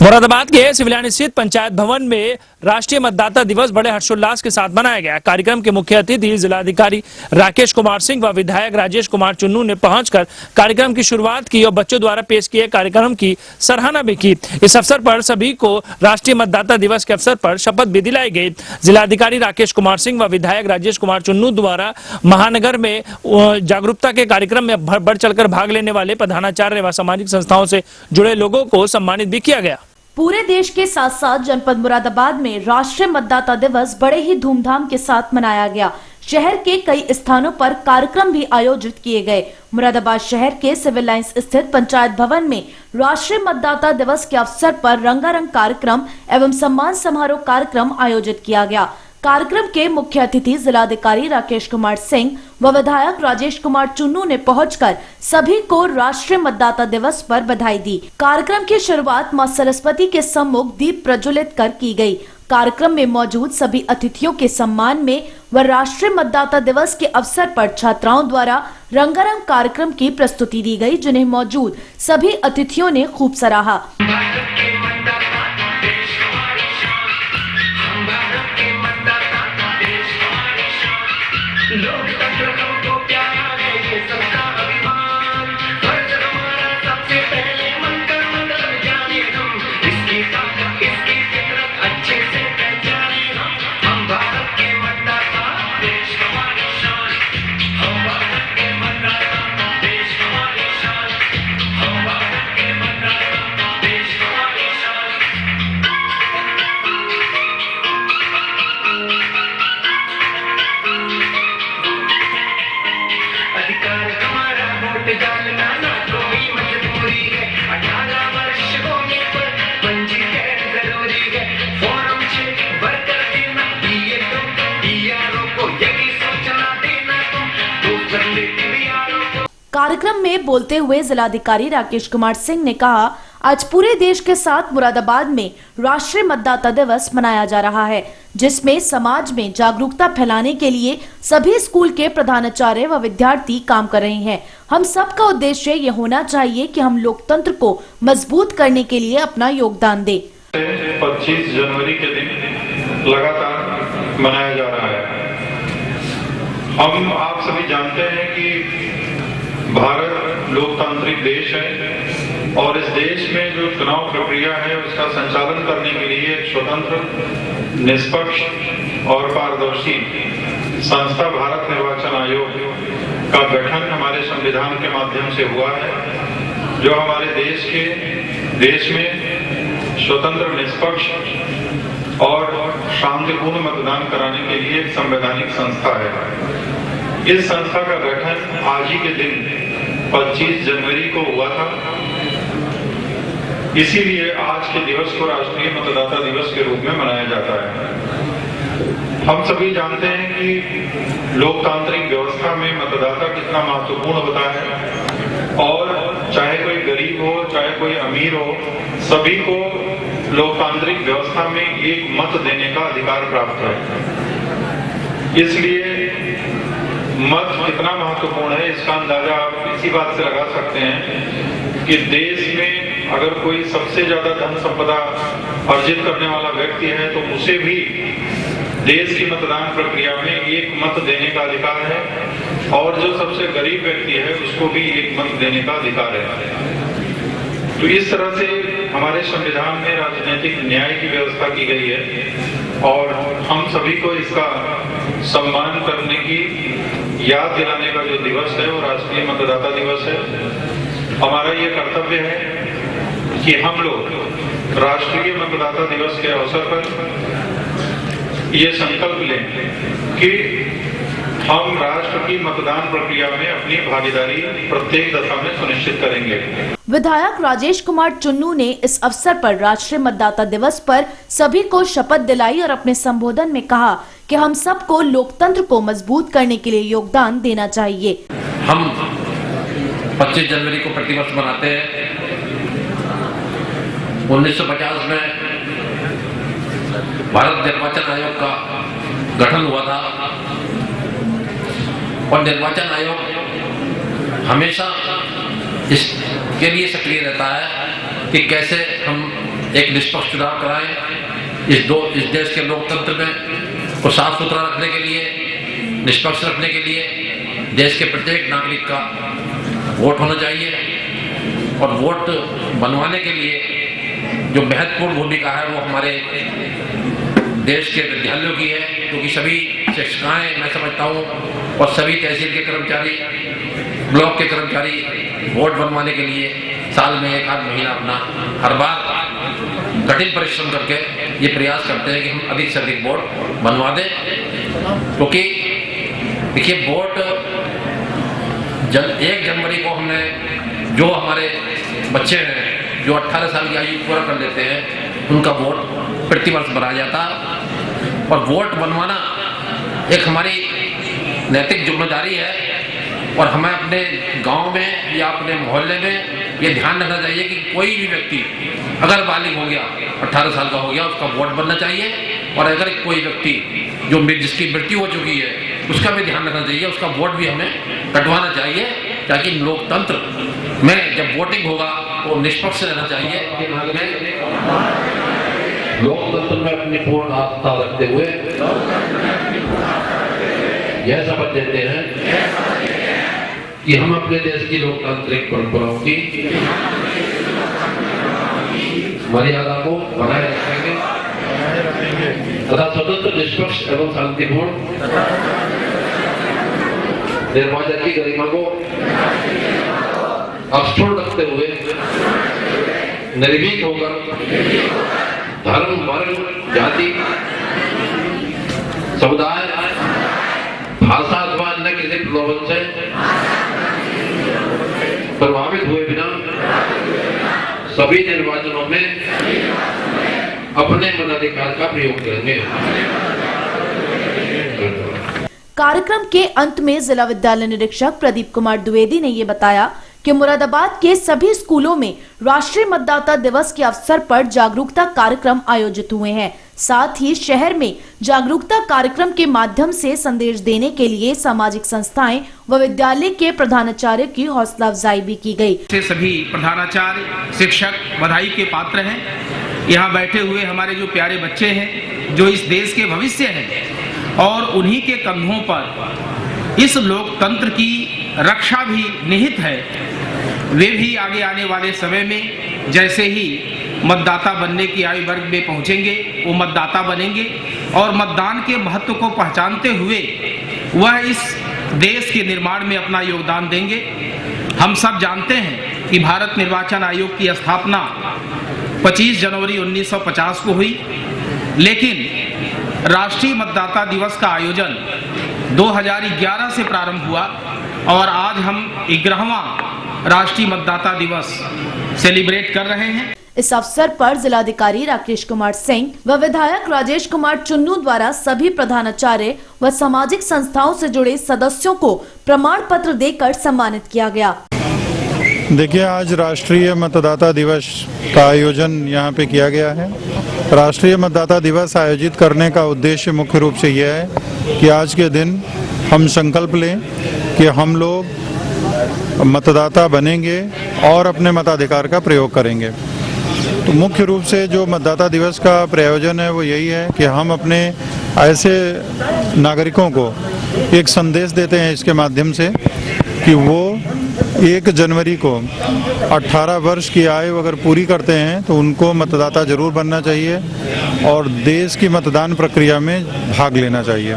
मुरादाबाद के सिविलियन स्थित पंचायत भवन में राष्ट्रीय मतदाता दिवस बड़े हर्षोल्लास के साथ मनाया गया। कार्यक्रम के मुख्य अतिथि जिलाधिकारी राकेश कुमार सिंह व विधायक राजेश कुमार चुन्नू ने पहुंचकर कार्यक्रम की शुरुआत की और बच्चों द्वारा पेश किए कार्यक्रम की सराहना भी की। इस अवसर पर सभी को राष्ट्रीय मतदाता दिवस के अवसर पर शपथ भी दिलाई गई। जिलाधिकारी राकेश कुमार सिंह व विधायक राजेश कुमार चुन्नू द्वारा महानगर में जागरूकता के कार्यक्रम में बढ़ चढ़कर भाग लेने वाले प्रधानाचार्य व सामाजिक संस्थाओं से जुड़े लोगों को सम्मानित भी किया गया। पूरे देश के साथ साथ जनपद मुरादाबाद में राष्ट्रीय मतदाता दिवस बड़े ही धूमधाम के साथ मनाया गया। शहर के कई स्थानों पर कार्यक्रम भी आयोजित किए गए। मुरादाबाद शहर के सिविल लाइंस स्थित पंचायत भवन में राष्ट्रीय मतदाता दिवस के अवसर पर रंगारंग कार्यक्रम एवं सम्मान समारोह कार्यक्रम आयोजित किया गया। कार्यक्रम के मुख्य अतिथि जिलाधिकारी राकेश कुमार सिंह व विधायक राजेश कुमार चुन्नू ने पहुंचकर सभी को राष्ट्रीय मतदाता दिवस पर बधाई दी। कार्यक्रम की शुरुआत मां सरस्वती के सम्मुख दीप प्रज्वलित कर की गई। कार्यक्रम में मौजूद सभी अतिथियों के सम्मान में व राष्ट्रीय मतदाता दिवस के अवसर पर छात्राओं द्वारा रंगारंग कार्यक्रम की प्रस्तुति दी गई, जिन्हें मौजूद सभी अतिथियों ने खूब सराहा। लोकतंत्र हमको प्यारा है, ये सबका अभिमान। हर जगह हमारा सबसे पहले मंत्र मंगल जाने हम, इसकी ताकत इसकी फितरत अच्छे से पहचाने हम भारत के मतदाता देश हमारी शान। हम भारत के मतदाता देश हमारी शान। हम भारत के मतदाता देश हमारी शान। अधिकार हमारा वोट डालना ना कोई मजबूरी है। 18 वर्ष होने पर पंजीकरण जरूरी है। फॉर्म 6 भरकर देना, DRO को यही सूचना देना तो कर ले DRO को। कार्यक्रम में बोलते हुए जिलाधिकारी राकेश कुमार सिंह ने कहा, आज पूरे देश के साथ मुरादाबाद में राष्ट्रीय मतदाता दिवस मनाया जा रहा है, जिसमें समाज में जागरूकता फैलाने के लिए सभी स्कूल के प्रधानाचार्य व विद्यार्थी काम कर रहे हैं। हम सबका उद्देश्य ये होना चाहिए कि हम लोकतंत्र को मजबूत करने के लिए अपना योगदान दें। 25 जनवरी के दिन लगातार मनाया जा रहा है। हम आप सभी जानते हैं कि भारत लोकतांत्रिक देश है और इस देश में जो चुनाव प्रक्रिया है उसका संचालन करने के लिए स्वतंत्र, निष्पक्ष और पारदर्शी संस्था भारत निर्वाचन आयोग का गठन हमारे संविधान के माध्यम से हुआ है, जो हमारे देश में स्वतंत्र, निष्पक्ष और शांतिपूर्ण मतदान कराने के लिए एक संवैधानिक संस्था है। इस संस्था का गठन आज ही के दिन 25 जनवरी को हुआ था। इसीलिए आज के दिवस को राष्ट्रीय मतदाता दिवस के रूप में मनाया जाता है। हम सभी जानते हैं कि लोकतांत्रिक व्यवस्था में मतदाता कितना महत्वपूर्ण होता है और चाहे कोई गरीब हो चाहे कोई अमीर हो, सभी को लोकतांत्रिक व्यवस्था में एक मत देने का अधिकार प्राप्त है। इसलिए मत कितना महत्वपूर्ण है इसका अंदाजा आप इसी बात से लगा सकते हैं कि देश में अगर कोई सबसे ज्यादा धन संपदा अर्जित करने वाला व्यक्ति है तो उसे भी देश की मतदान प्रक्रिया में एक मत देने का अधिकार है और जो सबसे गरीब व्यक्ति है उसको भी एक मत देने का अधिकार है। तो इस तरह से हमारे संविधान में राजनीतिक न्याय की व्यवस्था की गई है और हम सभी को इसका सम्मान करने की, याद दिलाने का जो दिवस है वो राष्ट्रीय मतदाता दिवस है। हमारा ये कर्तव्य है कि हम लोग राष्ट्रीय मतदाता दिवस के अवसर पर ये संकल्प लें कि हम राष्ट्र की मतदान प्रक्रिया में अपनी भागीदारी प्रत्येक दशा में सुनिश्चित करेंगे। विधायक राजेश कुमार चुन्नू ने इस अवसर पर राष्ट्रीय मतदाता दिवस पर सभी को शपथ दिलाई और अपने संबोधन में कहा कि हम सबको लोकतंत्र को मजबूत करने के लिए योगदान देना चाहिए। हम 25 जनवरी को प्रतिवर्ष मनाते हैं। 1950 में भारत निर्वाचन आयोग का गठन हुआ था और निर्वाचन आयोग हमेशा इसके लिए सक्रिय रहता है कि कैसे हम एक निष्पक्ष चुनाव कराएं। इस देश के लोकतंत्र में को साफ सुथरा रखने के लिए, निष्पक्ष रखने के लिए देश के प्रत्येक नागरिक का वोट होना चाहिए। और वोट बनवाने के लिए जो महत्वपूर्ण भूमिका है वो हमारे देश के विद्यालयों की है, क्योंकि सभी शिक्षिकाएं मैं समझता हूँ और सभी तहसील के कर्मचारी, ब्लॉक के कर्मचारी वोट बनवाने के लिए साल में एक आध महीना अपना हर बार कठिन परिश्रम करके ये प्रयास करते हैं कि हम अधिक से अधिक वोट बनवा दें। क्योंकि देखिए, वोट 1 जनवरी को हमने जो हमारे बच्चे हैं जो 18 साल की आयु पूरा कर लेते हैं उनका वोट प्रतिवर्ष बनाया जाता। और वोट बनवाना एक हमारी नैतिक जिम्मेदारी है। और हमें अपने गांव में या अपने मोहल्ले में ये ध्यान रखना चाहिए कि कोई भी व्यक्ति अगर बालिग हो गया, 18 साल का हो गया, उसका वोट बनना चाहिए। और अगर कोई व्यक्ति जिसकी मृत्यु हो चुकी है उसका भी ध्यान रखना चाहिए, उसका वोट भी हमें कटवाना चाहिए, ताकि लोकतंत्र में जब वोटिंग होगा वो निष्पक्ष रहना चाहिए। लोकतंत्र में अपनी पूर्ण आस्था रखते हुए यह शपथ लेते हैं कि हम अपने देश की लोकतांत्रिक परंपराओं की मर्यादा को बनाए रखेंगे तथा स्वतंत्र, निष्पक्ष एवं शांतिपूर्ण निर्वाचन की गरिमा को अक्षुण्ण रखते हुए निर्भीक होकर धर्म, वर्ग, जाति, समुदाय, भाषा अथवा अन्य किसी प्रलोभन से प्रभावित हुए बिना सभी निर्वाचनों में अपने मताधिकार का प्रयोग करेंगे। कार्यक्रम के अंत में जिला विद्यालय निरीक्षक प्रदीप कुमार द्विवेदी ने ये बताया कि मुरादाबाद के सभी स्कूलों में राष्ट्रीय मतदाता दिवस के अवसर पर जागरूकता कार्यक्रम आयोजित हुए हैं। साथ ही शहर में जागरूकता कार्यक्रम के माध्यम से संदेश देने के लिए सामाजिक संस्थाएं व विद्यालय के प्रधानाचार्य की हौसला अफजाई भी की गई। सभी प्रधानाचार्य, शिक्षक बधाई के पात्र हैं। यहाँ बैठे हुए हमारे जो प्यारे बच्चे हैं, जो इस देश के भविष्य हैं, और उन्हीं के कंधों पर इस लोकतंत्र की रक्षा भी निहित है। वे भी आगे आने वाले समय में जैसे ही मतदाता बनने की आयु वर्ग में पहुंचेंगे, वो मतदाता बनेंगे और मतदान के महत्व को पहचानते हुए वह इस देश के निर्माण में अपना योगदान देंगे। हम सब जानते हैं कि भारत निर्वाचन आयोग की स्थापना 25 जनवरी 1950 को हुई, लेकिन राष्ट्रीय मतदाता दिवस का आयोजन 2011 से प्रारंभ हुआ और आज हम 11वां राष्ट्रीय मतदाता दिवस सेलिब्रेट कर रहे हैं। इस अवसर पर जिलाधिकारी राकेश कुमार सिंह व विधायक राजेश कुमार चुन्नू द्वारा सभी प्रधानाचार्य व सामाजिक संस्थाओं से जुड़े सदस्यों को प्रमाण पत्र देकर सम्मानित किया गया। देखिए, आज राष्ट्रीय मतदाता दिवस का आयोजन यहाँ पे किया गया है। राष्ट्रीय मतदाता दिवस आयोजित करने का उद्देश्य मुख्य रूप से यह है कि आज के दिन हम संकल्प लें कि हम लोग मतदाता बनेंगे और अपने मताधिकार का प्रयोग करेंगे। तो मुख्य रूप से जो मतदाता दिवस का प्रयोजन है वो यही है कि हम अपने ऐसे नागरिकों को एक संदेश देते हैं इसके माध्यम से कि वो 1 जनवरी को 18 वर्ष की आयु अगर पूरी करते हैं तो उनको मतदाता जरूर बनना चाहिए और देश की मतदान प्रक्रिया में भाग लेना चाहिए।